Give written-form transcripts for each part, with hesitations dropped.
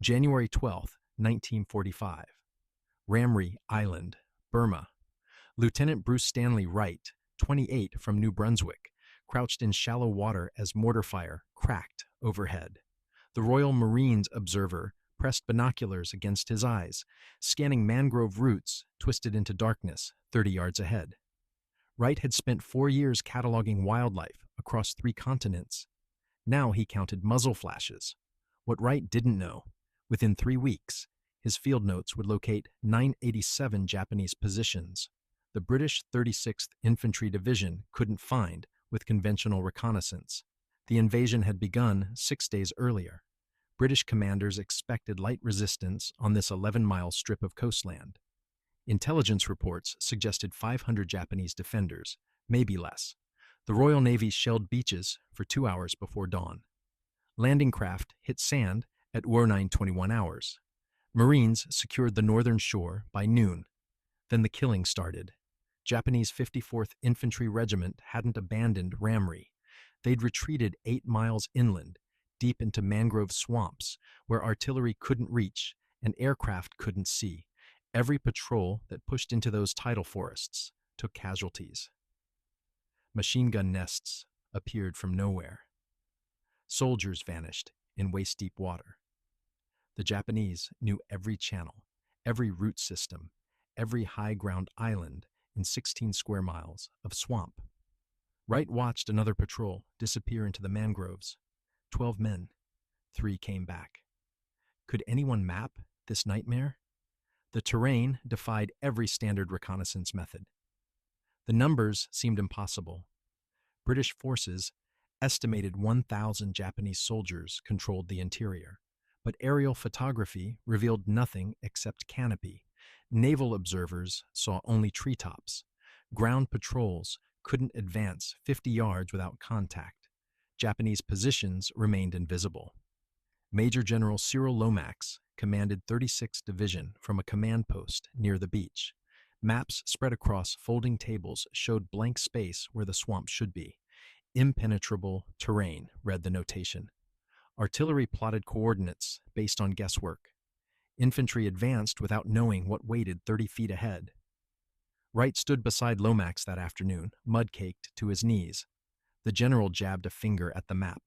January 12, 1945. Ramree Island, Burma. Lieutenant Bruce Stanley Wright, 28, from New Brunswick, crouched in shallow water as mortar fire cracked overhead. The Royal Marines observer pressed binoculars against his eyes, scanning mangrove roots twisted into darkness 30 yards ahead. Wright had spent 4 years cataloging wildlife across 3 continents. Now he counted muzzle flashes. What Wright didn't know, within 3 weeks, his field notes would locate 987 Japanese positions the British 36th Infantry Division couldn't find with conventional reconnaissance. The invasion had begun 6 days earlier. British commanders expected light resistance on this 11-mile strip of coastland. Intelligence reports suggested 500 Japanese defenders, maybe less. The Royal Navy shelled beaches for 2 hours before dawn. Landing craft hit sand at 9:21 hours. Marines secured the northern shore by noon. Then the killing started. Japanese 54th Infantry Regiment hadn't abandoned Ramree. They'd retreated 8 miles inland, deep into mangrove swamps, where artillery couldn't reach and aircraft couldn't see. Every patrol that pushed into those tidal forests took casualties. Machine gun nests appeared from nowhere. Soldiers vanished in waist-deep water. The Japanese knew every channel, every route system, every high-ground island in 16 square miles of swamp. Wright watched another patrol disappear into the mangroves. 12 men. 3 came back. Could anyone map this nightmare? The terrain defied every standard reconnaissance method. The numbers seemed impossible. British forces estimated 1,000 Japanese soldiers controlled the interior, but aerial photography revealed nothing except canopy. Naval observers saw only treetops. Ground patrols couldn't advance 50 yards without contact. Japanese positions remained invisible. Major General Cyril Lomax commanded 36th Division from a command post near the beach. Maps spread across folding tables showed blank space where the swamp should be. Impenetrable terrain, read the notation. Artillery plotted coordinates based on guesswork. Infantry advanced without knowing what waited 30 feet ahead. Wright stood beside Lomax that afternoon, mud-caked to his knees. The general jabbed a finger at the map.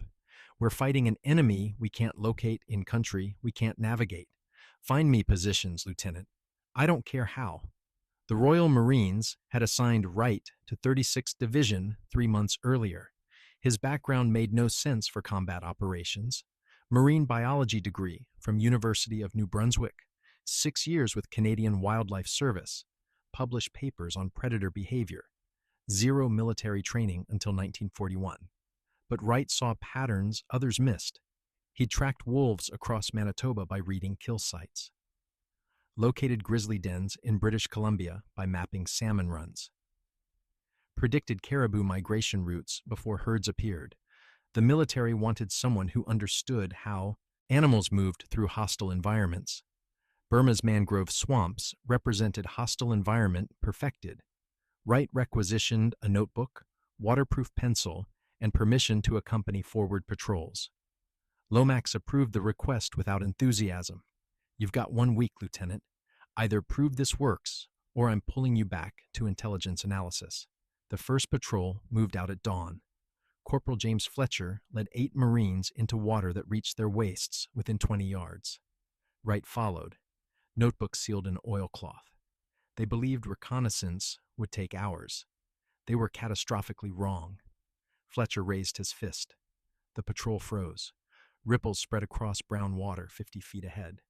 We're fighting an enemy we can't locate in country we can't navigate. Find me positions, Lieutenant. I don't care how. The Royal Marines had assigned Wright to 36th Division 3 months earlier. His background made no sense for combat operations. Marine biology degree from University of New Brunswick, 6 years with Canadian Wildlife Service, published papers on predator behavior, 0 military training until 1941. But Wright saw patterns others missed. He tracked wolves across Manitoba by reading kill sites. Located grizzly dens in British Columbia by mapping salmon runs. Predicted caribou migration routes before herds appeared. The military wanted someone who understood how animals moved through hostile environments. Burma's mangrove swamps represented hostile environment perfected. Wright requisitioned a notebook, waterproof pencil, and permission to accompany forward patrols. Lomax approved the request without enthusiasm. You've got 1 week, Lieutenant. Either prove this works, or I'm pulling you back to intelligence analysis. The first patrol moved out at dawn. Corporal James Fletcher led 8 Marines into water that reached their waists within 20 yards. Wright followed, notebook sealed in oilcloth. They believed reconnaissance would take hours. They were catastrophically wrong. Fletcher raised his fist. The patrol froze. Ripples spread across brown water 50 feet ahead.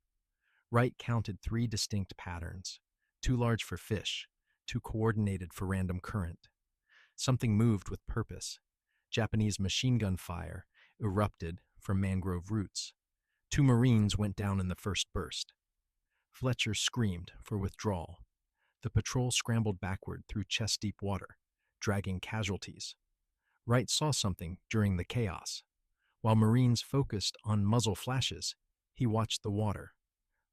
Wright counted 3 distinct patterns, too large for fish, too coordinated for random current. Something moved with purpose. Japanese machine gun fire erupted from mangrove roots. 2 Marines went down in the first burst. Fletcher screamed for withdrawal. The patrol scrambled backward through chest-deep water, dragging casualties. Wright saw something during the chaos. While Marines focused on muzzle flashes, he watched the water.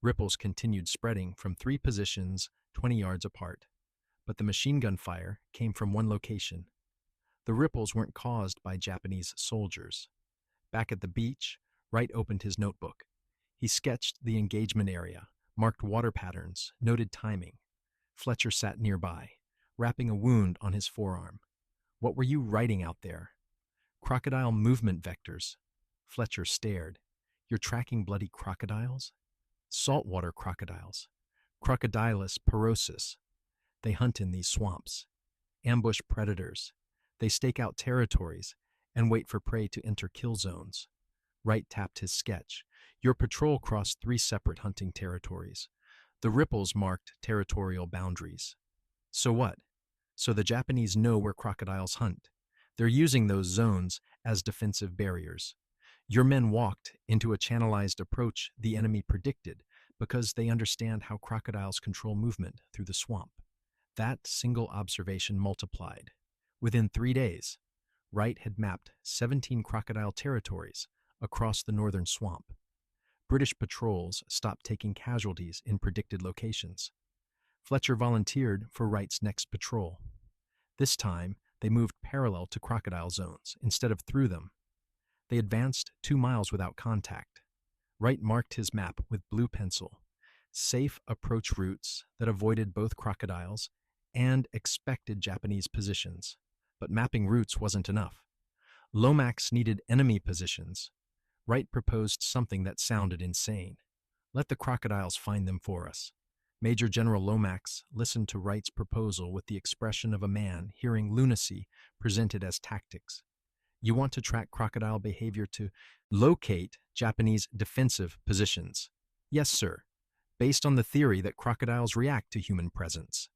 Ripples continued spreading from 3 positions 20 yards apart, but the machine gun fire came from one location. The ripples weren't caused by Japanese soldiers. Back at the beach, Wright opened his notebook. He sketched the engagement area, marked water patterns, noted timing. Fletcher sat nearby, wrapping a wound on his forearm. What were you writing out there? Crocodile movement vectors. Fletcher stared. You're tracking bloody crocodiles? Saltwater crocodiles. Crocodilus porosus. They hunt in these swamps. Ambush predators. They stake out territories and wait for prey to enter kill zones. Wright tapped his sketch. Your patrol crossed 3 separate hunting territories. The ripples marked territorial boundaries. So what? So the Japanese know where crocodiles hunt. They're using those zones as defensive barriers. Your men walked into a channelized approach the enemy predicted because they understand how crocodiles control movement through the swamp. That single observation multiplied. Within 3 days, Wright had mapped 17 crocodile territories across the northern swamp. British patrols stopped taking casualties in predicted locations. Fletcher volunteered for Wright's next patrol. This time, they moved parallel to crocodile zones instead of through them. They advanced 2 miles without contact. Wright marked his map with blue pencil. Safe approach routes that avoided both crocodiles and expected Japanese positions. But mapping routes wasn't enough. Lomax needed enemy positions. Wright proposed something that sounded insane. Let the crocodiles find them for us. Major General Lomax listened to Wright's proposal with the expression of a man hearing lunacy presented as tactics. You want to track crocodile behavior to locate Japanese defensive positions. Yes, sir. Based on the theory that crocodiles react to human presence.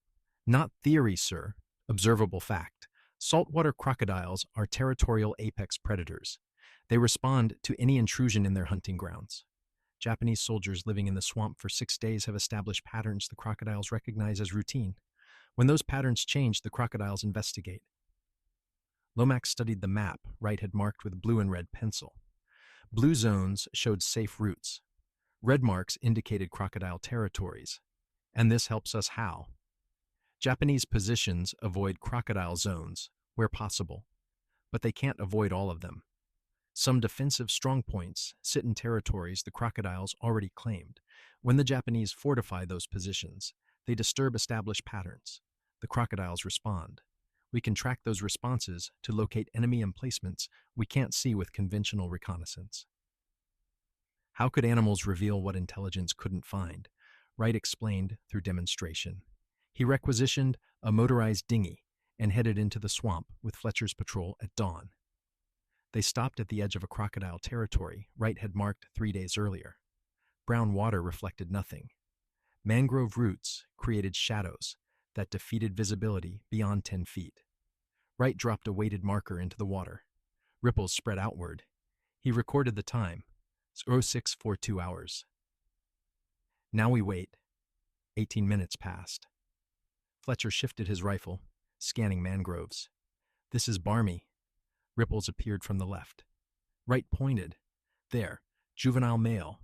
Not theory, sir. Observable fact. Saltwater crocodiles are territorial apex predators. They respond to any intrusion in their hunting grounds. Japanese soldiers living in the swamp for 6 days have established patterns the crocodiles recognize as routine. When those patterns change, the crocodiles investigate. Lomax studied the map Wright had marked with blue and red pencil. Blue zones showed safe routes. Red marks indicated crocodile territories. And this helps us how? Japanese positions avoid crocodile zones where possible, but they can't avoid all of them. Some defensive strongpoints sit in territories the crocodiles already claimed. When the Japanese fortify those positions, they disturb established patterns. The crocodiles respond. We can track those responses to locate enemy emplacements we can't see with conventional reconnaissance. How could animals reveal what intelligence couldn't find? Wright explained through demonstration. He requisitioned a motorized dinghy and headed into the swamp with Fletcher's patrol at dawn. They stopped at the edge of a crocodile territory Wright had marked 3 days earlier. Brown water reflected nothing. Mangrove roots created shadows that defeated visibility beyond 10 feet. Wright dropped a weighted marker into the water. Ripples spread outward. He recorded the time, 0642 hours. Now we wait. 18 minutes passed. Fletcher shifted his rifle, scanning mangroves. This is barmy. Ripples appeared from the left. Wright pointed. There, juvenile male,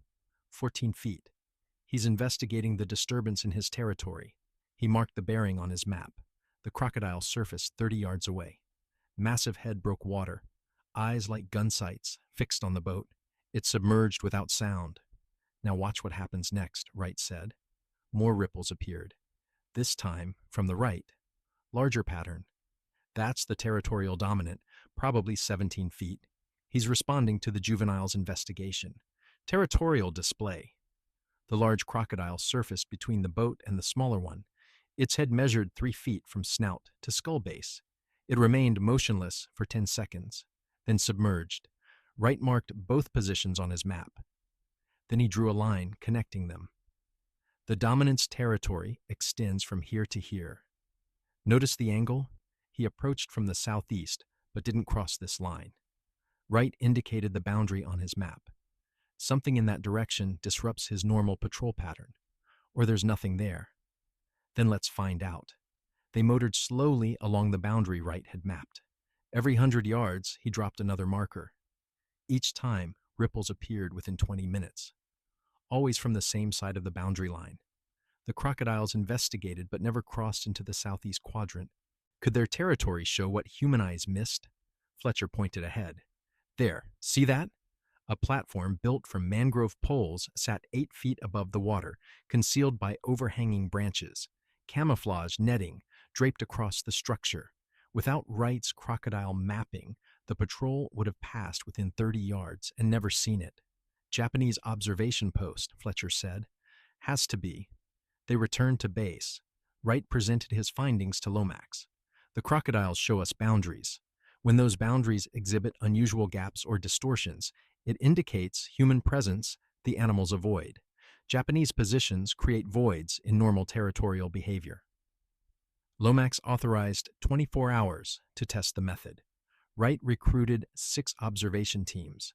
14 feet. He's investigating the disturbance in his territory. He marked the bearing on his map. The crocodile surfaced 30 yards away. Massive head broke water. Eyes like gun sights fixed on the boat. It submerged without sound. Now watch what happens next, Wright said. More ripples appeared. This time from the right. Larger pattern. That's the territorial dominant, probably 17 feet. He's responding to the juvenile's investigation. Territorial display. The large crocodile surfaced between the boat and the smaller one. Its head measured 3 feet from snout to skull base. It remained motionless for 10 seconds, then submerged. Wright marked both positions on his map. Then he drew a line connecting them. The dominant's territory extends from here to here. Notice the angle? He approached from the southeast, but didn't cross this line. Wright indicated the boundary on his map. Something in that direction disrupts his normal patrol pattern, or there's nothing there. Then let's find out. They motored slowly along the boundary Wright had mapped. Every 100 yards, he dropped another marker. Each time, ripples appeared within 20 minutes, always from the same side of the boundary line. The crocodiles investigated but never crossed into the southeast quadrant. Could their territory show what human eyes missed? Fletcher pointed ahead. There, see that? A platform built from mangrove poles sat 8 feet above the water, concealed by overhanging branches. Camouflage netting draped across the structure. Without Wright's crocodile mapping, the patrol would have passed within 30 yards and never seen it. Japanese observation post, Fletcher said. Has to be. They returned to base. Wright presented his findings to Lomax. The crocodiles show us boundaries. When those boundaries exhibit unusual gaps or distortions, it indicates human presence the animals avoid. Japanese positions create voids in normal territorial behavior. Lomax authorized 24 hours to test the method. Wright recruited 6 observation teams.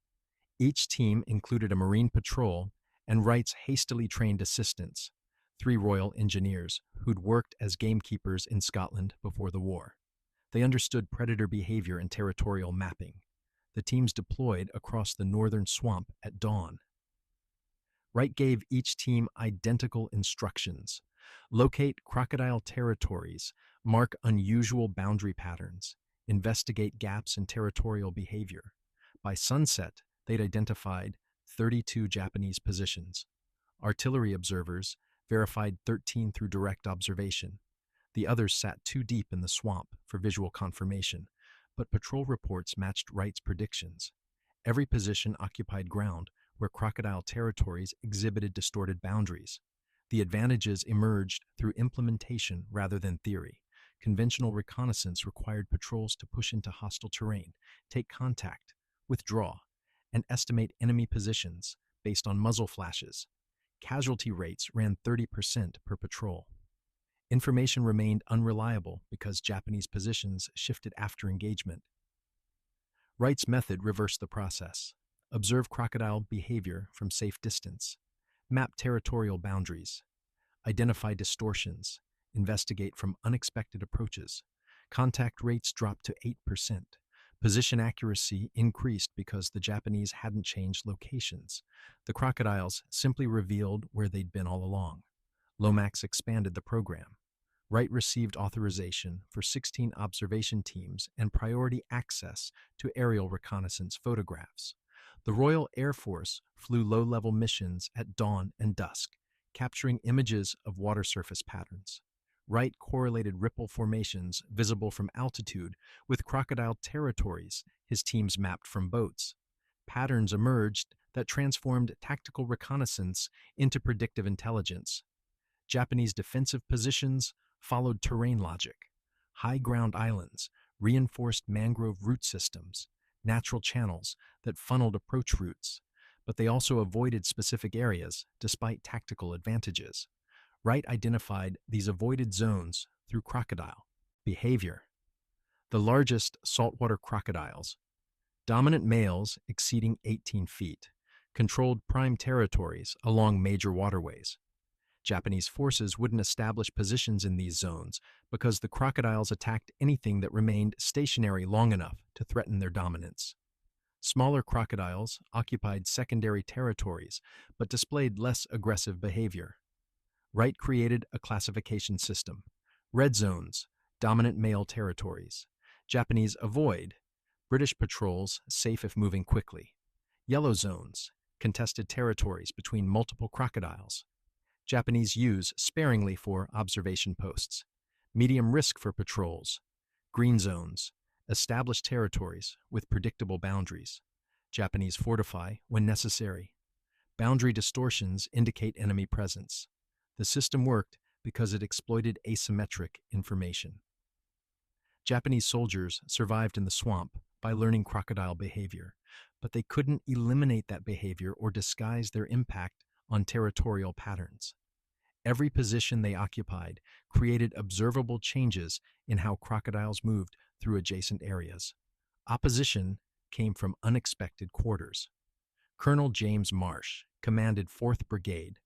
Each team included a Marine patrol and Wright's hastily trained assistants, 3 Royal Engineers who'd worked as gamekeepers in Scotland before the war. They understood predator behavior and territorial mapping. The teams deployed across the northern swamp at dawn. Wright gave each team identical instructions. Locate crocodile territories, mark unusual boundary patterns, investigate gaps in territorial behavior. By sunset, they'd identified 32 Japanese positions. Artillery observers verified 13 through direct observation. The others sat too deep in the swamp for visual confirmation, but patrol reports matched Wright's predictions. Every position occupied ground where crocodile territories exhibited distorted boundaries. The advantages emerged through implementation rather than theory. Conventional reconnaissance required patrols to push into hostile terrain, take contact, withdraw, and estimate enemy positions based on muzzle flashes. Casualty rates ran 30% per patrol. Information remained unreliable because Japanese positions shifted after engagement. Wright's method reversed the process. Observe crocodile behavior from safe distance. Map territorial boundaries. Identify distortions. Investigate from unexpected approaches. Contact rates dropped to 8%. Position accuracy increased because the Japanese hadn't changed locations. The crocodiles simply revealed where they'd been all along. Lomax expanded the program. Wright received authorization for 16 observation teams and priority access to aerial reconnaissance photographs. The Royal Air Force flew low-level missions at dawn and dusk, capturing images of water surface patterns. Wright correlated ripple formations visible from altitude with crocodile territories his teams mapped from boats. Patterns emerged that transformed tactical reconnaissance into predictive intelligence. Japanese defensive positions followed terrain logic. High ground islands, reinforced mangrove root systems, natural channels that funneled approach routes, but they also avoided specific areas despite tactical advantages. Wright identified these avoided zones through crocodile behavior. The largest saltwater crocodiles, dominant males exceeding 18 feet, controlled prime territories along major waterways. Japanese forces wouldn't establish positions in these zones because the crocodiles attacked anything that remained stationary long enough to threaten their dominance. Smaller crocodiles occupied secondary territories but displayed less aggressive behavior. Wright created a classification system. Red zones, dominant male territories. Japanese avoid. British patrols safe if moving quickly. Yellow zones, contested territories between multiple crocodiles. Japanese use sparingly for observation posts. Medium risk for patrols. Green zones, established territories with predictable boundaries. Japanese fortify when necessary. Boundary distortions indicate enemy presence. The system worked because it exploited asymmetric information. Japanese soldiers survived in the swamp by learning crocodile behavior, but they couldn't eliminate that behavior or disguise their impact on territorial patterns. Every position they occupied created observable changes in how crocodiles moved through adjacent areas. Opposition came from unexpected quarters. Colonel James Marsh commanded 4th Brigade,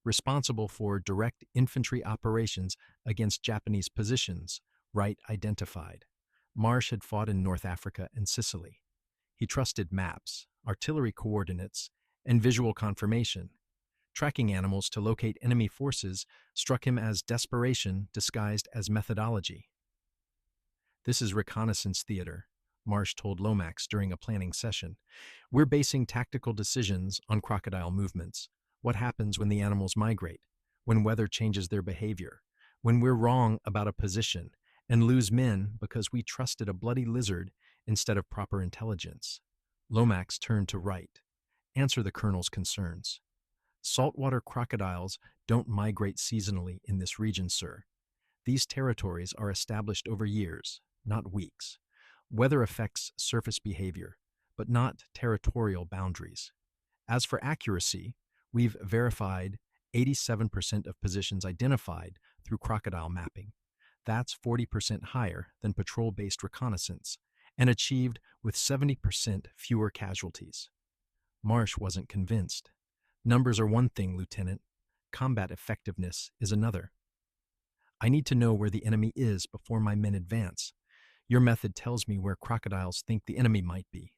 responsible for direct infantry operations against Japanese positions Wright identified. Marsh had fought in North Africa and Sicily. He trusted maps, artillery coordinates, and visual confirmation. Tracking animals to locate enemy forces struck him as desperation disguised as methodology. This is reconnaissance theater. Marsh told Lomax during a planning session. "We're basing tactical decisions on crocodile movements. What happens when the animals migrate? When weather changes their behavior? When we're wrong about a position and lose men because we trusted a bloody lizard instead of proper intelligence?" Lomax turned to Wright. "Answer the colonel's concerns." "Saltwater crocodiles don't migrate seasonally in this region, sir. These territories are established over years, not weeks. Weather affects surface behavior, but not territorial boundaries. As for accuracy, we've verified 87% of positions identified through crocodile mapping. That's 40% higher than patrol-based reconnaissance, and achieved with 70% fewer casualties." Marsh wasn't convinced. "Numbers are one thing, Lieutenant. Combat effectiveness is another. I need to know where the enemy is before my men advance. Your method tells me where crocodiles think the enemy might be.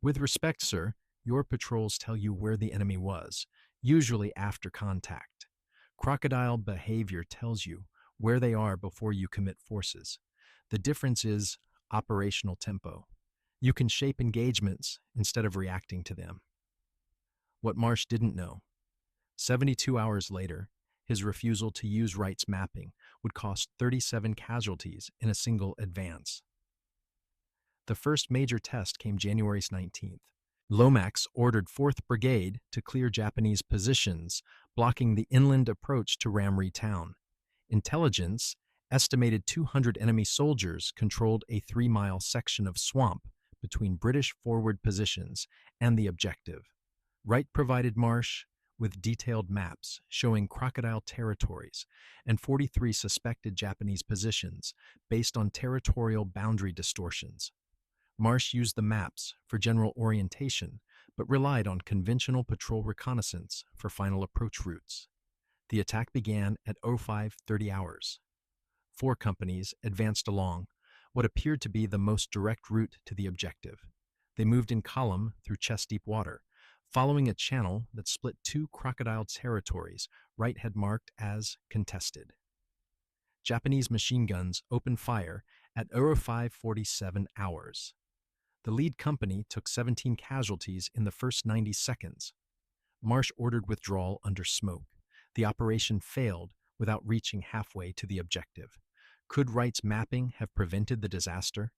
With respect, sir, your patrols tell you where the enemy was, usually after contact. Crocodile behavior tells you where they are before you commit forces. The difference is operational tempo. You can shape engagements instead of reacting to them." What Marsh didn't know: 72 hours later, his refusal to use Wright's mapping would cost 37 casualties in a single advance. The first major test came January 19th. Lomax ordered 4th Brigade to clear Japanese positions, blocking the inland approach to Ramree town. Intelligence estimated 200 enemy soldiers controlled a 3-mile section of swamp between British forward positions and the objective. Wright provided Marsh with detailed maps showing crocodile territories and 43 suspected Japanese positions based on territorial boundary distortions. Marsh used the maps for general orientation, but relied on conventional patrol reconnaissance for final approach routes. The attack began at 05:30 hours. 4 companies advanced along what appeared to be the most direct route to the objective. They moved in column through chest-deep water, following a channel that split 2 crocodile territories Wright had marked as contested. Japanese machine guns opened fire at 05:47 hours. The lead company took 17 casualties in the first 90 seconds. Marsh ordered withdrawal under smoke. The operation failed without reaching halfway to the objective. Could Wright's mapping have prevented the disaster?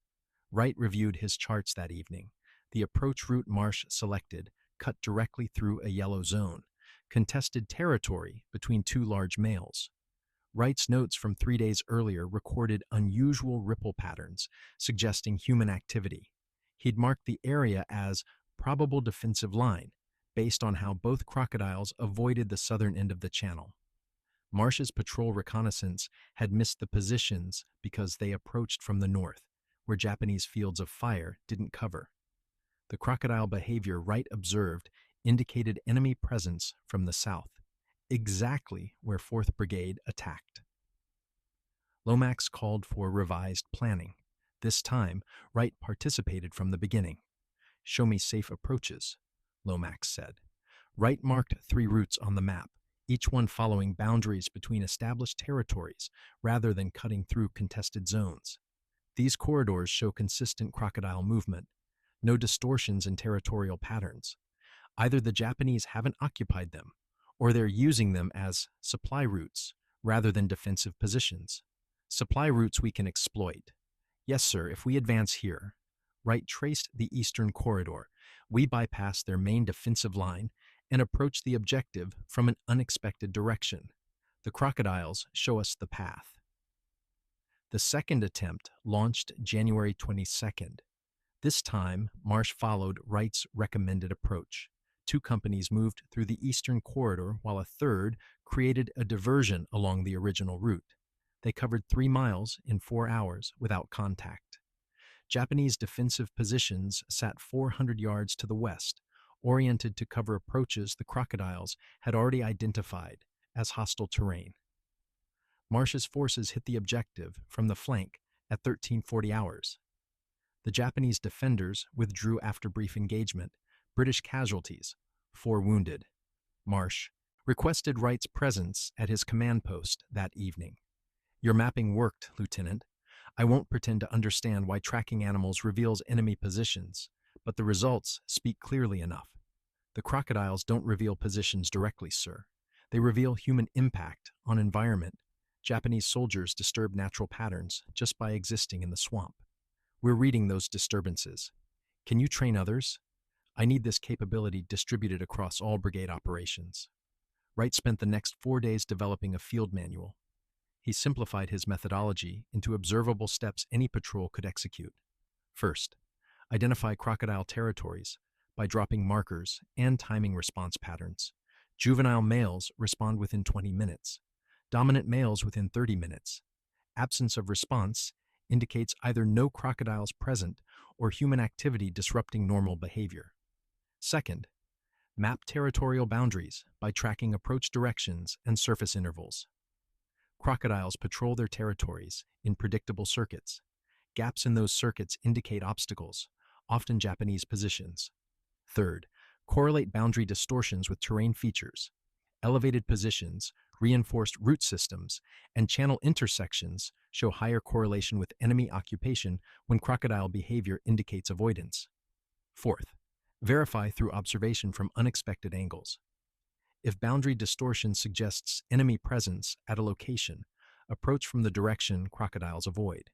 Wright reviewed his charts that evening. The approach route Marsh selected cut directly through a yellow zone, contested territory between 2 large males. Wright's notes from 3 days earlier recorded unusual ripple patterns, suggesting human activity. He'd marked the area as probable defensive line, based on how both crocodiles avoided the southern end of the channel. Marsh's patrol reconnaissance had missed the positions because they approached from the north, where Japanese fields of fire didn't cover. The crocodile behavior Wright observed indicated enemy presence from the south, exactly where 4th Brigade attacked. Lomax called for revised planning. This time, Wright participated from the beginning. "Show me safe approaches," Lomax said. Wright marked 3 routes on the map, each one following boundaries between established territories rather than cutting through contested zones. These corridors show consistent crocodile movement, no distortions in territorial patterns. Either the Japanese haven't occupied them, or they're using them as supply routes rather than defensive positions. Supply routes we can exploit. Yes, sir, if we advance here. Wright traced the eastern corridor. We bypass their main defensive line and approach the objective from an unexpected direction. The crocodiles show us the path. The second attempt launched January 22nd. This time, Marsh followed Wright's recommended approach. 2 companies moved through the eastern corridor while a third created a diversion along the original route. They covered 3 miles in 4 hours without contact. Japanese defensive positions sat 400 yards to the west, oriented to cover approaches the crocodiles had already identified as hostile terrain. Marsh's forces hit the objective from the flank at 13:40 hours. The Japanese defenders withdrew after brief engagement. British casualties, 4 wounded. Marsh requested Wright's presence at his command post that evening. "Your mapping worked, Lieutenant. I won't pretend to understand why tracking animals reveals enemy positions, but the results speak clearly enough. The crocodiles don't reveal positions directly, sir. They reveal human impact on environment. Japanese soldiers disturb natural patterns just by existing in the swamp. We're reading those disturbances. Can you train others? I need this capability distributed across all brigade operations. Wright spent the next 4 days developing a field manual. He simplified his methodology into observable steps any patrol could execute. First, identify crocodile territories by dropping markers and timing response patterns. Juvenile males respond within 20 minutes. Dominant males within 30 minutes. Absence of response indicates either no crocodiles present or human activity disrupting normal behavior. Second, map territorial boundaries by tracking approach directions and surface intervals. Crocodiles patrol their territories in predictable circuits. Gaps in those circuits indicate obstacles, often Japanese positions. Third, correlate boundary distortions with terrain features. Elevated positions, reinforced root systems, and channel intersections show higher correlation with enemy occupation when crocodile behavior indicates avoidance. Fourth, verify through observation from unexpected angles. If boundary distortion suggests enemy presence at a location, approach from the direction crocodiles avoid.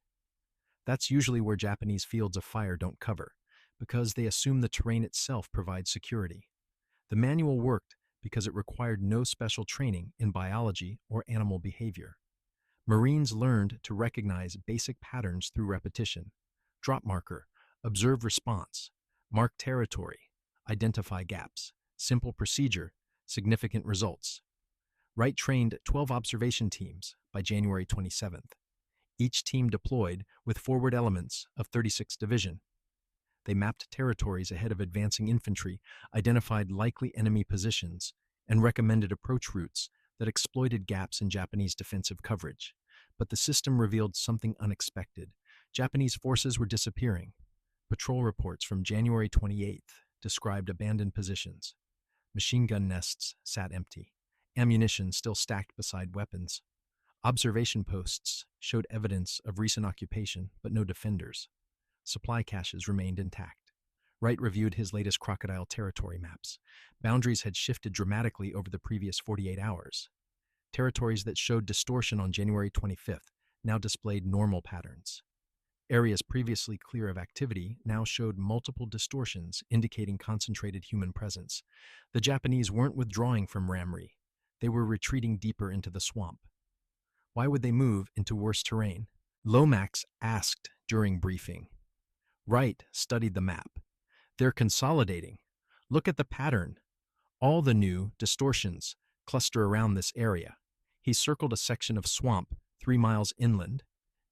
That's usually where Japanese fields of fire don't cover, because they assume the terrain itself provides security. The manual worked because it required no special training in biology or animal behavior. Marines learned to recognize basic patterns through repetition. Drop marker, observe response, mark territory, identify gaps, simple procedure, significant results. Wright trained 12 observation teams by January 27th. Each team deployed with forward elements of 36th Division. They mapped territories ahead of advancing infantry, identified likely enemy positions, and recommended approach routes that exploited gaps in Japanese defensive coverage. But the system revealed something unexpected. Japanese forces were disappearing. Patrol reports from January 28th described abandoned positions. Machine gun nests sat empty. Ammunition still stacked beside weapons. Observation posts showed evidence of recent occupation, but no defenders. Supply caches remained intact. Wright reviewed his latest crocodile territory maps. Boundaries had shifted dramatically over the previous 48 hours. Territories that showed distortion on January 25th now displayed normal patterns. Areas previously clear of activity now showed multiple distortions indicating concentrated human presence. The Japanese weren't withdrawing from Ramree. They were retreating deeper into the swamp. Why would they move into worse terrain? Lomax asked during briefing. Wright studied the map. They're consolidating. Look at the pattern. All the new distortions cluster around this area. He circled a section of swamp 3 miles inland.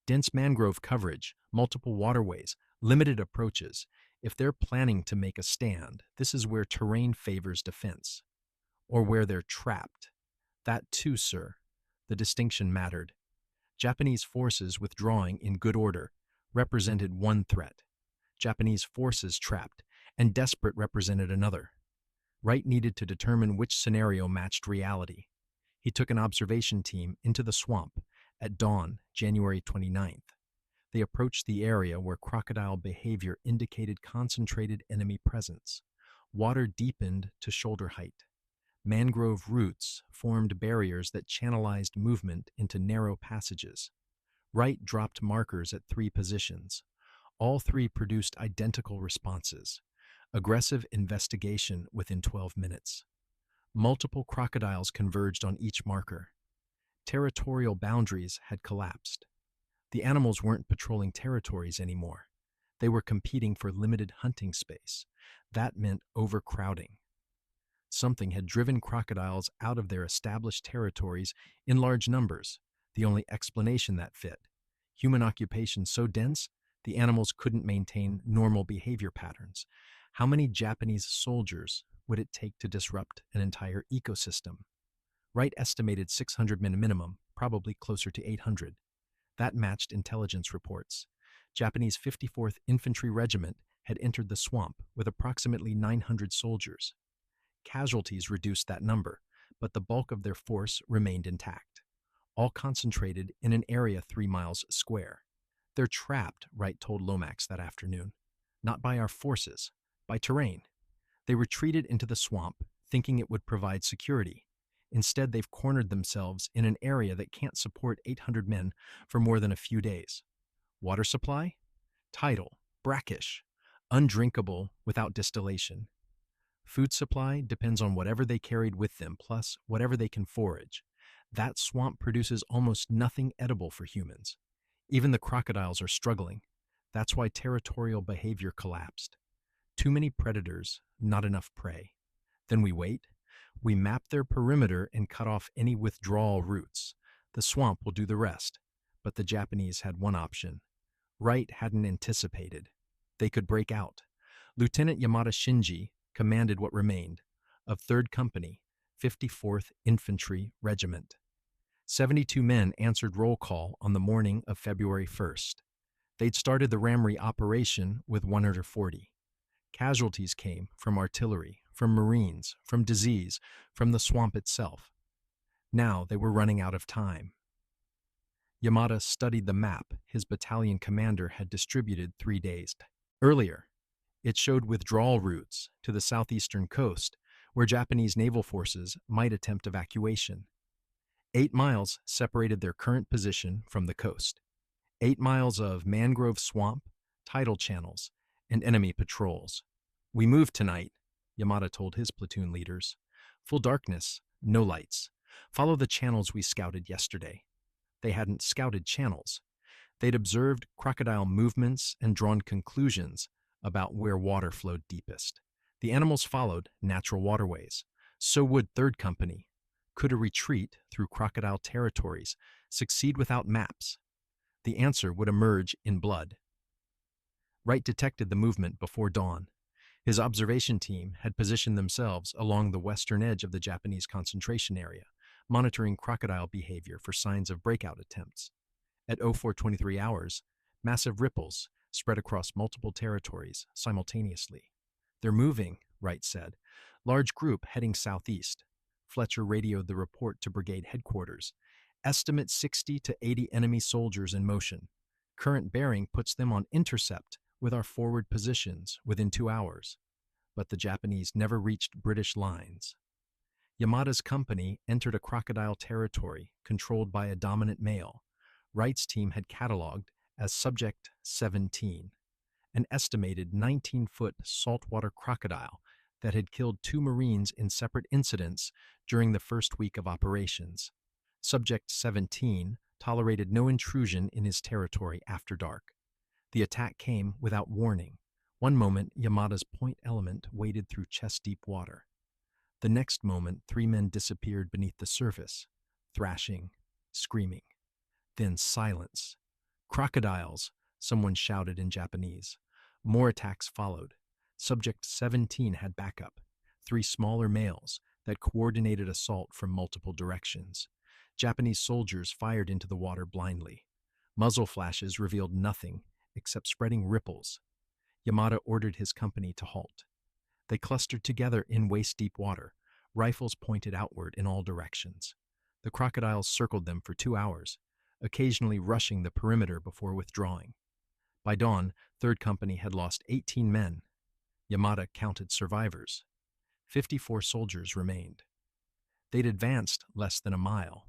Dense mangrove coverage, multiple waterways, limited approaches. If they're planning to make a stand, this is where terrain favors defense. Or where they're trapped. That too, sir. The distinction mattered. Japanese forces withdrawing in good order represented one threat. Japanese forces trapped and desperate represented another. Wright needed to determine which scenario matched reality. He took an observation team into the swamp at dawn, January 29th. They approached the area where crocodile behavior indicated concentrated enemy presence. Water deepened to shoulder height. Mangrove roots formed barriers that channelized movement into narrow passages. Wright dropped markers at 3 positions. All 3 produced identical responses. Aggressive investigation within 12 minutes. Multiple crocodiles converged on each marker. Territorial boundaries had collapsed. The animals weren't patrolling territories anymore. They were competing for limited hunting space. That meant overcrowding. Something had driven crocodiles out of their established territories in large numbers, the only explanation that fit. Human occupation so dense, the animals couldn't maintain normal behavior patterns. How many Japanese soldiers would it take to disrupt an entire ecosystem? Wright estimated 600 men minimum, probably closer to 800. That matched intelligence reports. Japanese 54th Infantry Regiment had entered the swamp with approximately 900 soldiers. Casualties reduced that number, but the bulk of their force remained intact, all concentrated in an area 3 miles square. They're trapped, Wright told Lomax that afternoon. Not by our forces, by terrain. They retreated into the swamp, thinking it would provide security. Instead, they've cornered themselves in an area that can't support 800 men for more than a few days. Water supply? Tidal, brackish, undrinkable without distillation. Food supply depends on whatever they carried with them, plus whatever they can forage. That swamp produces almost nothing edible for humans. Even the crocodiles are struggling. That's why territorial behavior collapsed. Too many predators, not enough prey. Then we wait. We map their perimeter and cut off any withdrawal routes. The swamp will do the rest. But the Japanese had one option. Wright hadn't anticipated. They could break out. Lieutenant Yamada Shinji commanded what remained of 3rd Company, 54th Infantry Regiment. 72 men answered roll call on the morning of February 1st. They'd started the Ramree operation with 140. Casualties came from artillery, from Marines, from disease, from the swamp itself. Now they were running out of time. Yamada studied the map his battalion commander had distributed 3 days earlier. It showed withdrawal routes to the southeastern coast, where Japanese naval forces might attempt evacuation. 8 miles separated their current position from the coast. 8 miles of mangrove swamp, tidal channels, and enemy patrols. We moved tonight, Yamada told his platoon leaders. Full darkness, no lights. Follow the channels we scouted yesterday. They hadn't scouted channels. They'd observed crocodile movements and drawn conclusions about where water flowed deepest. The animals followed natural waterways. So would 3rd Company. Could a retreat through crocodile territories succeed without maps? The answer would emerge in blood. Wright detected the movement before dawn. His observation team had positioned themselves along the western edge of the Japanese concentration area, monitoring crocodile behavior for signs of breakout attempts. At 04:23 hours, massive ripples spread across multiple territories simultaneously. They're moving, Wright said. Large group heading southeast. Fletcher radioed the report to brigade headquarters. Estimate 60 to 80 enemy soldiers in motion. Current bearing puts them on intercept with our forward positions within 2 hours. But the Japanese never reached British lines. Yamada's company entered a crocodile territory controlled by a dominant male. Wright's team had catalogued as Subject 17, an estimated 19-foot saltwater crocodile that had killed 2 Marines in separate incidents during the first week of operations. Subject 17 tolerated no intrusion in his territory after dark. The attack came without warning. One moment, Yamada's point element waded through chest-deep water. The next moment, 3 men disappeared beneath the surface, thrashing, screaming. Then silence. Crocodiles, someone shouted in Japanese. More attacks followed. Subject 17 had backup, 3 smaller males that coordinated assault from multiple directions. Japanese soldiers fired into the water blindly. Muzzle flashes revealed nothing except spreading ripples. Yamada ordered his company to halt. They clustered together in waist-deep water, rifles pointed outward in all directions. The crocodiles circled them for 2 hours, occasionally rushing the perimeter before withdrawing. By dawn, 3rd Company had lost 18 men. Yamada counted survivors. 54 soldiers remained. They'd advanced less than a mile.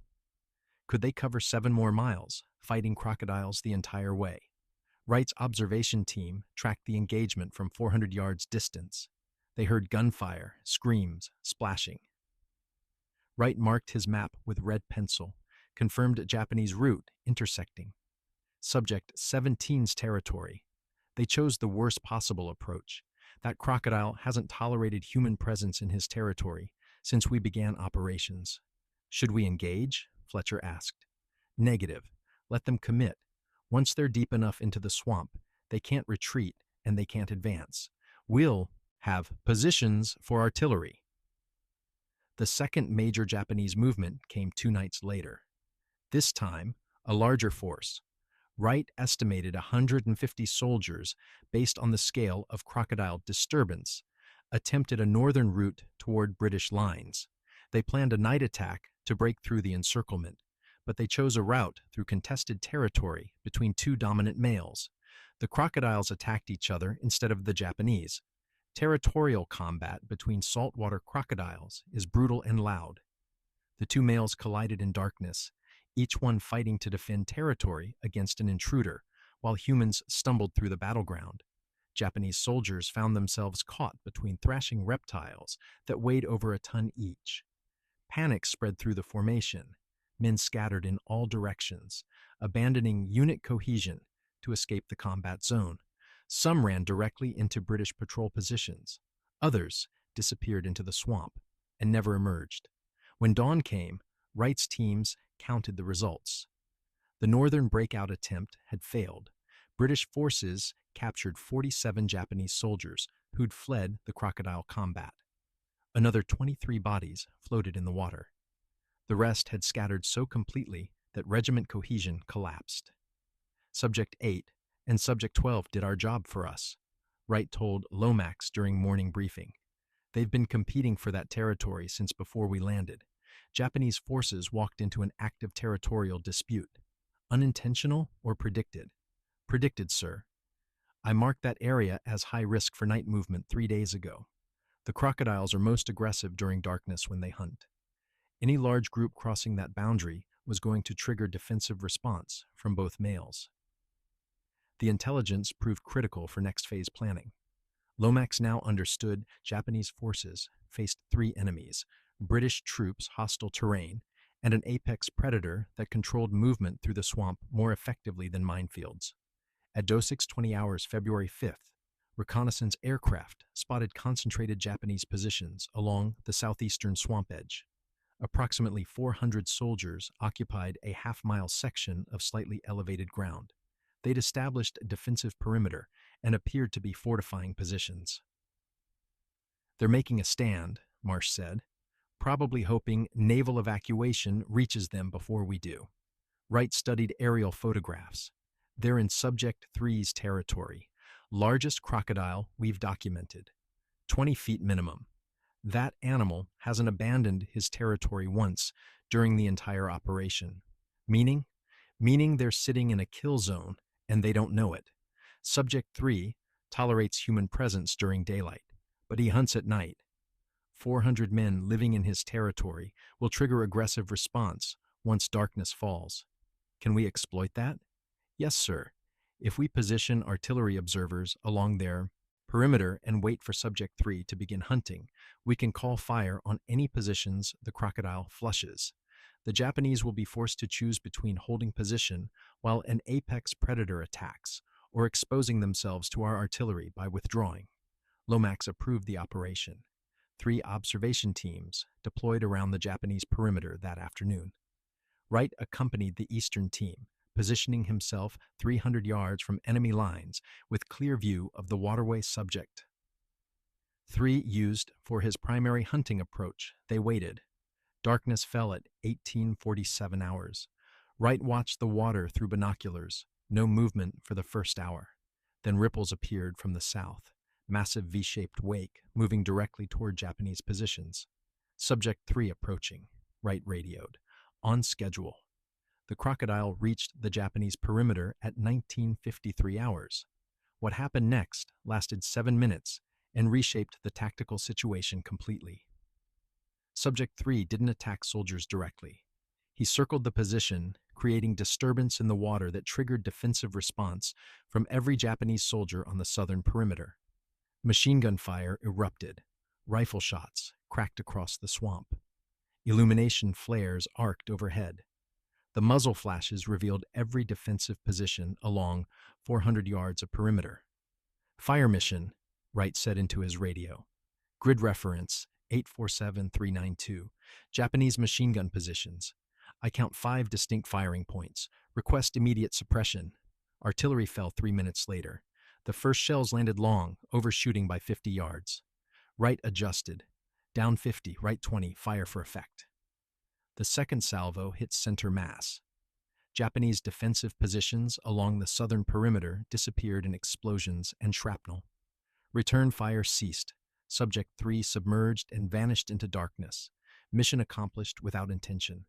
Could they cover 7 more miles, fighting crocodiles the entire way? Wright's observation team tracked the engagement from 400 yards distance. They heard gunfire, screams, splashing. Wright marked his map with red pencil, confirmed a Japanese route intersecting. Subject 17's territory. They chose the worst possible approach. That crocodile hasn't tolerated human presence in his territory since we began operations. Should we engage? Fletcher asked. Negative. Let them commit. Once they're deep enough into the swamp, they can't retreat and they can't advance. We'll have positions for artillery. The second major Japanese movement came 2 nights later. This time, a larger force. Wright estimated 150 soldiers based on the scale of crocodile disturbance, attempted a northern route toward British lines. They planned a night attack to break through the encirclement, but they chose a route through contested territory between two dominant males. The crocodiles attacked each other instead of the Japanese. Territorial combat between saltwater crocodiles is brutal and loud. The two males collided in darkness, each one fighting to defend territory against an intruder, while humans stumbled through the battleground. Japanese soldiers found themselves caught between thrashing reptiles that weighed over a ton each. Panic spread through the formation. Men scattered in all directions, abandoning unit cohesion to escape the combat zone. Some ran directly into British patrol positions. Others disappeared into the swamp and never emerged. When dawn came, Wright's teams counted the results. The northern breakout attempt had failed. British forces captured 47 Japanese soldiers who'd fled the crocodile combat. Another 23 bodies floated in the water. The rest had scattered so completely that regiment cohesion collapsed. Subject 8 and Subject 12 did our job for us, Wright told Lomax during morning briefing. They've been competing for that territory since before we landed. Japanese forces walked into an active territorial dispute. Unintentional or predicted? Predicted, sir. I marked that area as high risk for night movement 3 days ago. The crocodiles are most aggressive during darkness when they hunt. Any large group crossing that boundary was going to trigger defensive response from both males. The intelligence proved critical for next phase planning. Lomax now understood Japanese forces faced three enemies: British troops, hostile terrain, and an apex predator that controlled movement through the swamp more effectively than minefields. At 0620 hours February 5th, reconnaissance aircraft spotted concentrated Japanese positions along the southeastern swamp edge. Approximately 400 soldiers occupied a half-mile section of slightly elevated ground. They'd established a defensive perimeter and appeared to be fortifying positions. They're making a stand, Marsh said, probably hoping naval evacuation reaches them before we do. Wright studied aerial photographs. They're in Subject 3's territory, largest crocodile we've documented, 20 feet minimum. That animal hasn't abandoned his territory once during the entire operation. Meaning they're sitting in a kill zone and they don't know it. Subject 3 tolerates human presence during daylight, but he hunts at night. 400 men living in his territory will trigger aggressive response once darkness falls. Can we exploit that? Yes, sir. If we position artillery observers along their perimeter and wait for Subject 3 to begin hunting, we can call fire on any positions the crocodile flushes. The Japanese will be forced to choose between holding position while an apex predator attacks or exposing themselves to our artillery by withdrawing. Lomax approved the operation. 3 observation teams deployed around the Japanese perimeter that afternoon. Wright accompanied the eastern team, positioning himself 300 yards from enemy lines with clear view of the waterway subject. 3 used for his primary hunting approach. They waited. Darkness fell at 1847 hours. Wright watched the water through binoculars. No movement for the first hour. Then ripples appeared from the south. Massive V-shaped wake moving directly toward Japanese positions. Subject 3 approaching, Wright radioed. On schedule. The crocodile reached the Japanese perimeter at 1953 hours. What happened next lasted 7 minutes and reshaped the tactical situation completely. Subject 3 didn't attack soldiers directly. He circled the position, creating disturbance in the water that triggered defensive response from every Japanese soldier on the southern perimeter. Machine gun fire erupted. Rifle shots cracked across the swamp. Illumination flares arced overhead. The muzzle flashes revealed every defensive position along 400 yards of perimeter. Fire mission, Wright said into his radio. Grid reference 847392. Japanese machine gun positions. I count 5 distinct firing points. Request immediate suppression. Artillery fell 3 minutes later. The first shells landed long, overshooting by 50 yards. Wright adjusted. Down 50, right 20, fire for effect. The second salvo hit center mass. Japanese defensive positions along the southern perimeter disappeared in explosions and shrapnel. Return fire ceased. Subject 3 submerged and vanished into darkness. Mission accomplished without intention.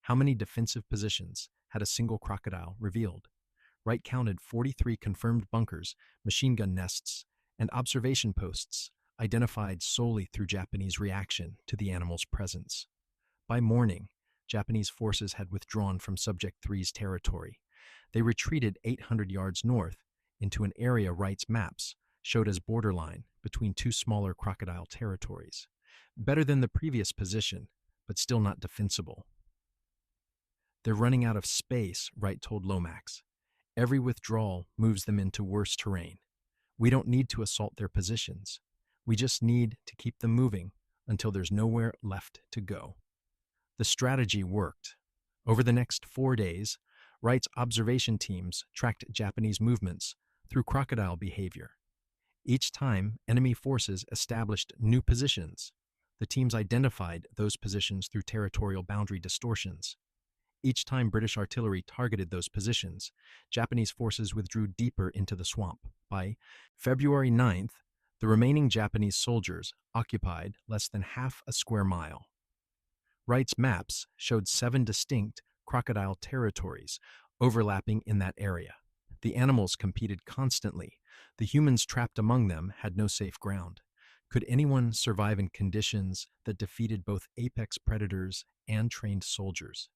How many defensive positions had a single crocodile revealed? Wright counted 43 confirmed bunkers, machine gun nests, and observation posts identified solely through Japanese reaction to the animal's presence. By morning, Japanese forces had withdrawn from Subject 3's territory. They retreated 800 yards north into an area Wright's maps showed as borderline between two smaller crocodile territories. Better than the previous position, but still not defensible. They're running out of space, Wright told Lomax. Every withdrawal moves them into worse terrain. We don't need to assault their positions. We just need to keep them moving until there's nowhere left to go. The strategy worked. Over the next 4 days, Wright's observation teams tracked Japanese movements through crocodile behavior. Each time, enemy forces established new positions. The teams identified those positions through territorial boundary distortions. Each time British artillery targeted those positions, Japanese forces withdrew deeper into the swamp. By February 9th, the remaining Japanese soldiers occupied less than half a square mile. Wright's maps showed 7 distinct crocodile territories overlapping in that area. The animals competed constantly. The humans trapped among them had no safe ground. Could anyone survive in conditions that defeated both apex predators and trained soldiers?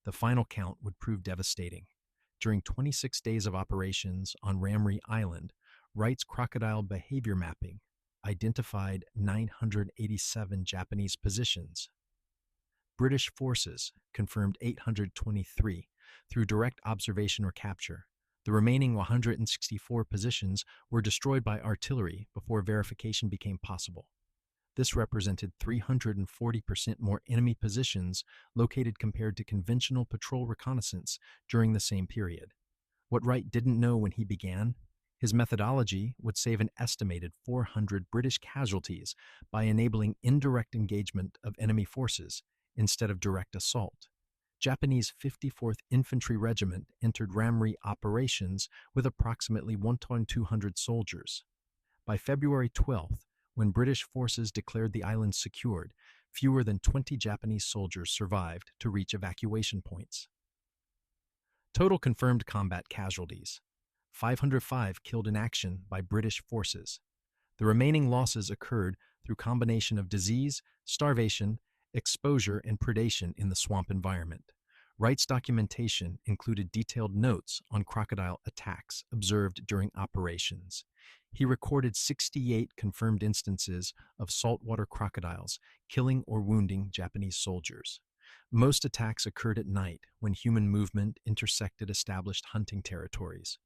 The final count would prove devastating. During 26 days of operations on Ramree Island, Wright's crocodile behavior mapping identified 987 Japanese positions. British forces confirmed 823 through direct observation or capture. The remaining 164 positions were destroyed by artillery before verification became possible. This represented 340% more enemy positions located compared to conventional patrol reconnaissance during the same period. What Wright didn't know when he began? His methodology would save an estimated 400 British casualties by enabling indirect engagement of enemy forces instead of direct assault. Japanese 54th Infantry Regiment entered Ramree operations with approximately 1,200 soldiers. By February 12th, when British forces declared the island secured, fewer than 20 Japanese soldiers survived to reach evacuation points. Total confirmed combat casualties: 505 killed in action by British forces. The remaining losses occurred through combination of disease, starvation, exposure, and predation in the swamp environment. Wright's documentation included detailed notes on crocodile attacks observed during operations. He recorded 68 confirmed instances of saltwater crocodiles killing or wounding Japanese soldiers. Most attacks occurred at night when human movement intersected established hunting territories.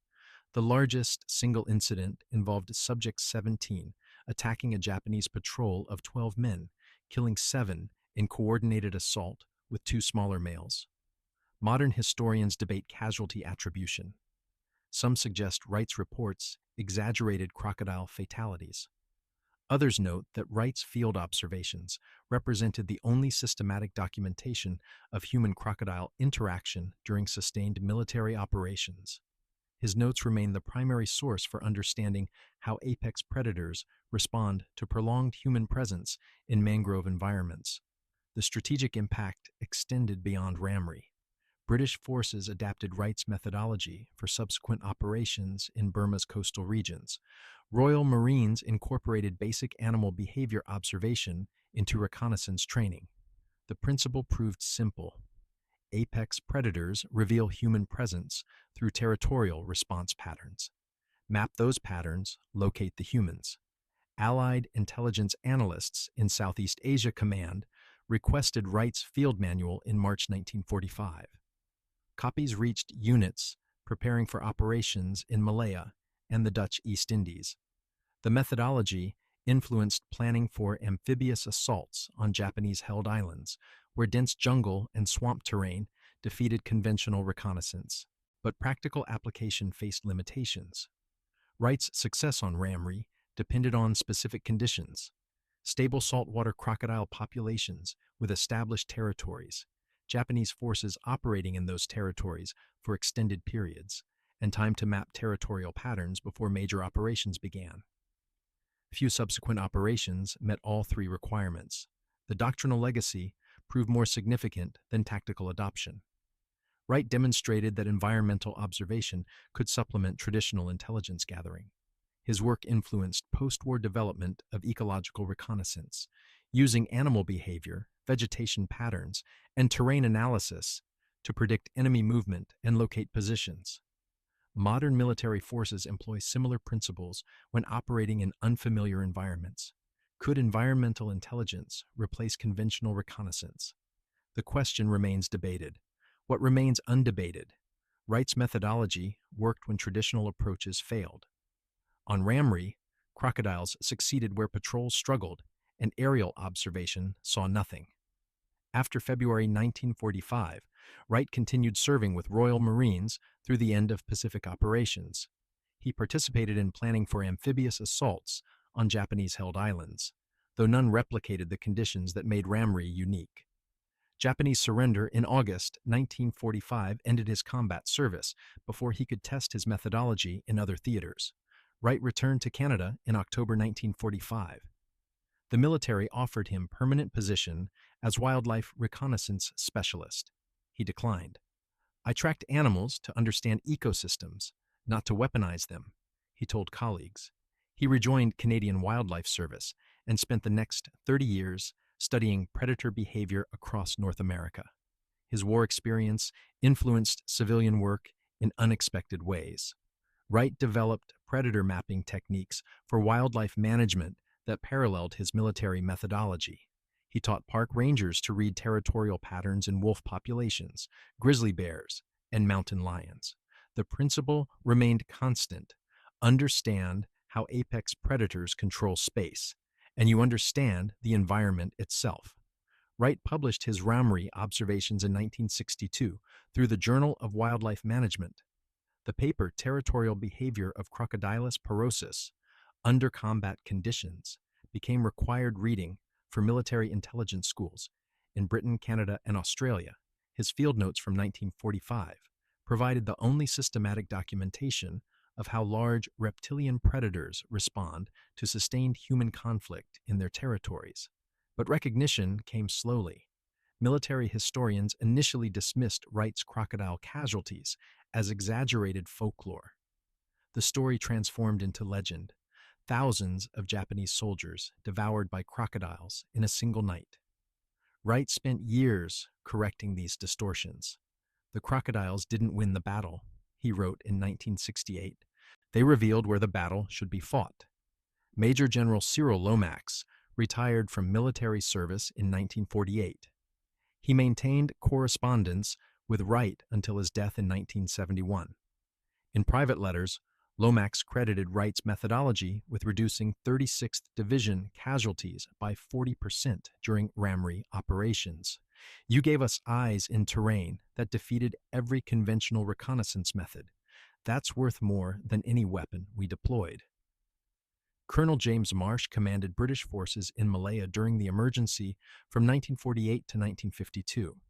The largest single incident involved Subject 17 attacking a Japanese patrol of 12 men, killing 7 in coordinated assault with 2 smaller males. Modern historians debate casualty attribution. Some suggest Wright's reports exaggerated crocodile fatalities. Others note that Wright's field observations represented the only systematic documentation of human-crocodile interaction during sustained military operations. His notes remain the primary source for understanding how apex predators respond to prolonged human presence in mangrove environments. The strategic impact extended beyond Ramree. British forces adapted Wright's methodology for subsequent operations in Burma's coastal regions. Royal Marines incorporated basic animal behavior observation into reconnaissance training. The principle proved simple. Apex predators reveal human presence through territorial response patterns. Map those patterns, locate the humans. Allied intelligence analysts in Southeast Asia Command requested Wright's field manual in March 1945. Copies reached units preparing for operations in Malaya and the Dutch East Indies. The methodology influenced planning for amphibious assaults on Japanese-held islands, where dense jungle and swamp terrain defeated conventional reconnaissance. But practical application faced limitations. Wright's success on Ramree depended on specific conditions: stable saltwater crocodile populations with established territories, Japanese forces operating in those territories for extended periods, and time to map territorial patterns before major operations began. Few subsequent operations met all 3 requirements. The doctrinal legacy proved more significant than tactical adoption. Wright demonstrated that environmental observation could supplement traditional intelligence gathering. His work influenced post-war development of ecological reconnaissance, using animal behavior, vegetation patterns, and terrain analysis to predict enemy movement and locate positions. Modern military forces employ similar principles when operating in unfamiliar environments. Could environmental intelligence replace conventional reconnaissance? The question remains debated. What remains undebated? Wright's methodology worked when traditional approaches failed. On Ramree, crocodiles succeeded where patrols struggled, and aerial observation saw nothing. After February 1945, Wright continued serving with Royal Marines through the end of Pacific operations. He participated in planning for amphibious assaults on Japanese-held islands, though none replicated the conditions that made Ramree unique. Japanese surrender in August 1945 ended his combat service before he could test his methodology in other theaters. Wright returned to Canada in October 1945. The military offered him permanent position as wildlife reconnaissance specialist. He declined. "I tracked animals to understand ecosystems, not to weaponize them," he told colleagues. He rejoined Canadian Wildlife Service and spent the next 30 years studying predator behavior across North America. His war experience influenced civilian work in unexpected ways. Wright developed predator mapping techniques for wildlife management that paralleled his military methodology. He taught park rangers to read territorial patterns in wolf populations, grizzly bears, and mountain lions. The principle remained constant. Understand how apex predators control space, and you understand the environment itself. Wright published his Ramree observations in 1962 through the Journal of Wildlife Management. The paper Territorial Behavior of Crocodilus porosus Under Combat Conditions became required reading for military intelligence schools in Britain, Canada, and Australia. His field notes from 1945 provided the only systematic documentation of how large reptilian predators respond to sustained human conflict in their territories. But recognition came slowly. Military historians initially dismissed Wright's crocodile casualties as exaggerated folklore. The story transformed into legend. Thousands of Japanese soldiers devoured by crocodiles in a single night. Wright spent years correcting these distortions. "The crocodiles didn't win the battle," he wrote in 1968. "They revealed where the battle should be fought." Major General Cyril Lomax retired from military service in 1948. He maintained correspondence with Wright until his death in 1971. In private letters, Lomax credited Wright's methodology with reducing 36th Division casualties by 40% during Ramree operations. "You gave us eyes in terrain that defeated every conventional reconnaissance method. That's worth more than any weapon we deployed." Colonel James Marsh commanded British forces in Malaya during the emergency from 1948 to 1952.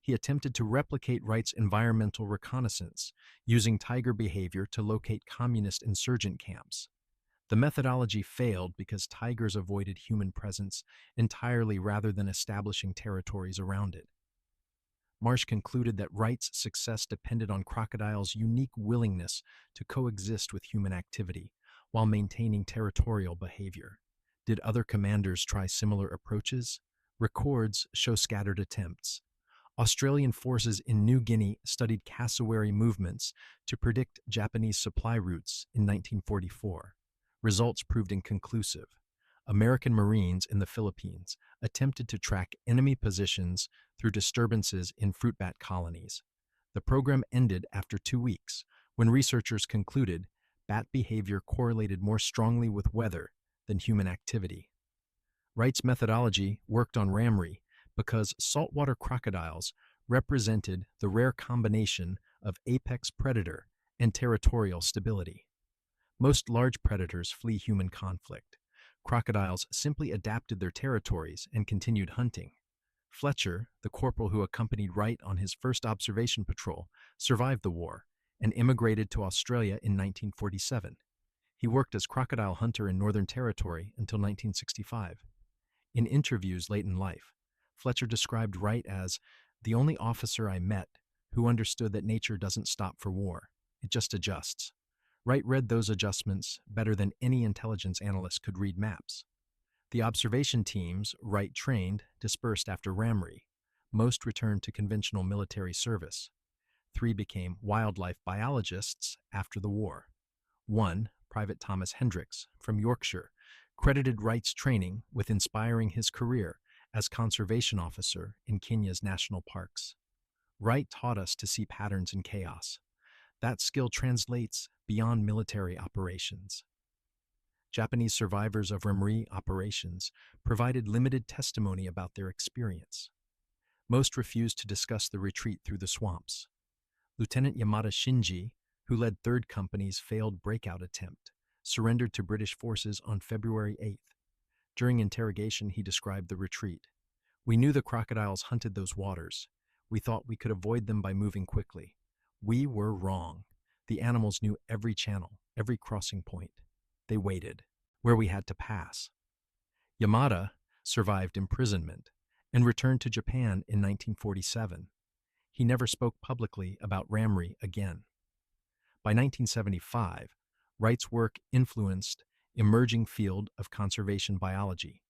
He attempted to replicate Wright's environmental reconnaissance, using tiger behavior to locate communist insurgent camps. The methodology failed because tigers avoided human presence entirely rather than establishing territories around it. Marsh concluded that Wright's success depended on crocodiles' unique willingness to coexist with human activity while maintaining territorial behavior. Did other commanders try similar approaches? Records show scattered attempts. Australian forces in New Guinea studied cassowary movements to predict Japanese supply routes in 1944. Results proved inconclusive. American Marines in the Philippines attempted to track enemy positions through disturbances in fruit bat colonies. The program ended after 2 weeks, when researchers concluded bat behavior correlated more strongly with weather than human activity. Wright's methodology worked on Ramree because saltwater crocodiles represented the rare combination of apex predator and territorial stability. Most large predators flee human conflict. Crocodiles simply adapted their territories and continued hunting. Fletcher, the corporal who accompanied Wright on his first observation patrol, survived the war and immigrated to Australia in 1947. He worked as crocodile hunter in Northern Territory until 1965. In interviews late in life, Fletcher described Wright as the only officer I met who understood that nature doesn't stop for war, it just adjusts. Wright read those adjustments better than any intelligence analyst could read maps. The observation teams Wright trained dispersed after Ramree. Most returned to conventional military service. 3 became wildlife biologists after the war. 1, Private Thomas Hendricks from Yorkshire, credited Wright's training with inspiring his career as conservation officer in Kenya's national parks. Wright taught us to see patterns in chaos. That skill translates beyond military operations. Japanese survivors of Ramree operations provided limited testimony about their experience. Most refused to discuss the retreat through the swamps. Lieutenant Yamada Shinji, who led 3rd Company's failed breakout attempt, surrendered to British forces on February 8th. During interrogation, he described the retreat. "We knew the crocodiles hunted those waters. We thought we could avoid them by moving quickly. We were wrong. The animals knew every channel, every crossing point. They waited, where we had to pass." Yamada survived imprisonment and returned to Japan in 1947. He never spoke publicly about Ramree again. By 1975, Wright's work influenced emerging field of conservation biology.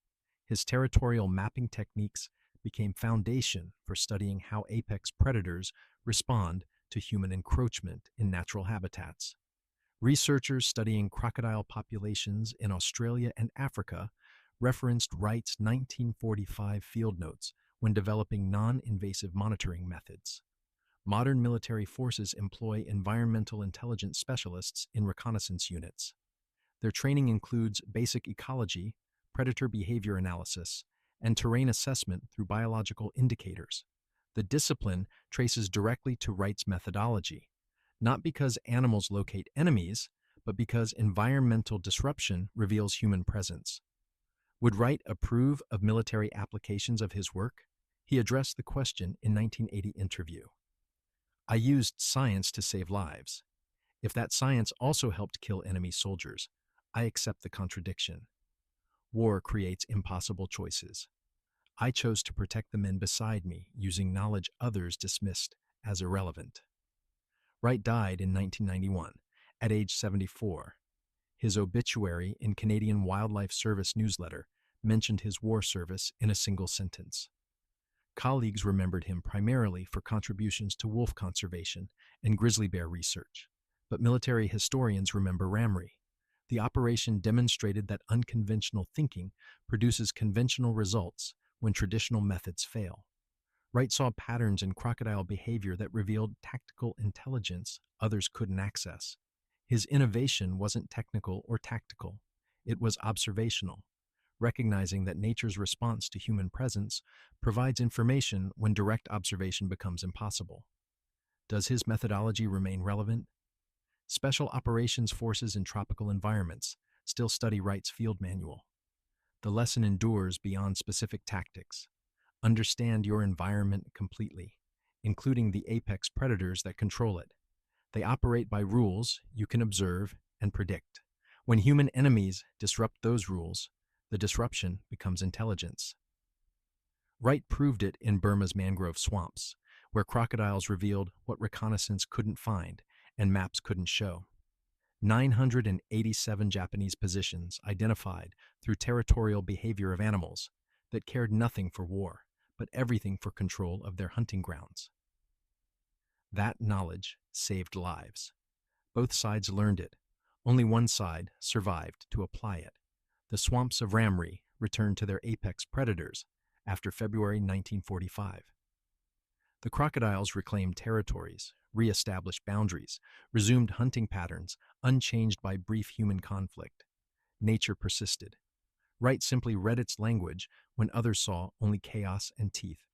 His territorial mapping techniques became foundation for studying how apex predators respond to human encroachment in natural habitats. Researchers studying crocodile populations in Australia and Africa referenced Wright's 1945 field notes when developing non-invasive monitoring methods. Modern military forces employ environmental intelligence specialists in reconnaissance units. Their training includes basic ecology, predator behavior analysis, and terrain assessment through biological indicators. The discipline traces directly to Wright's methodology, not because animals locate enemies, but because environmental disruption reveals human presence. Would Wright approve of military applications of his work? He addressed the question in 1980 interview. "I used science to save lives. If that science also helped kill enemy soldiers, I accept the contradiction. War creates impossible choices. I chose to protect the men beside me using knowledge others dismissed as irrelevant." Wright died in 1991, at age 74. His obituary in Canadian Wildlife Service newsletter mentioned his war service in a single sentence. Colleagues remembered him primarily for contributions to wolf conservation and grizzly bear research, but military historians remember Ramree. The operation demonstrated that unconventional thinking produces conventional results when traditional methods fail. Wright saw patterns in crocodile behavior that revealed tactical intelligence others couldn't access. His innovation wasn't technical or tactical. It was observational, recognizing that nature's response to human presence provides information when direct observation becomes impossible. Does his methodology remain relevant? Special Operations Forces in tropical environments still study Wright's field manual. The lesson endures beyond specific tactics. Understand your environment completely, including the apex predators that control it. They operate by rules you can observe and predict. When human enemies disrupt those rules, the disruption becomes intelligence. Wright proved it in Burma's mangrove swamps, where crocodiles revealed what reconnaissance couldn't find and maps couldn't show. 987 Japanese positions identified through territorial behavior of animals that cared nothing for war, but everything for control of their hunting grounds. That knowledge saved lives. Both sides learned it. Only one side survived to apply it. The swamps of Ramree returned to their apex predators after February 1945. The crocodiles reclaimed territories, re-established boundaries, resumed hunting patterns unchanged by brief human conflict. Nature persisted. Wright simply read its language when others saw only chaos and teeth.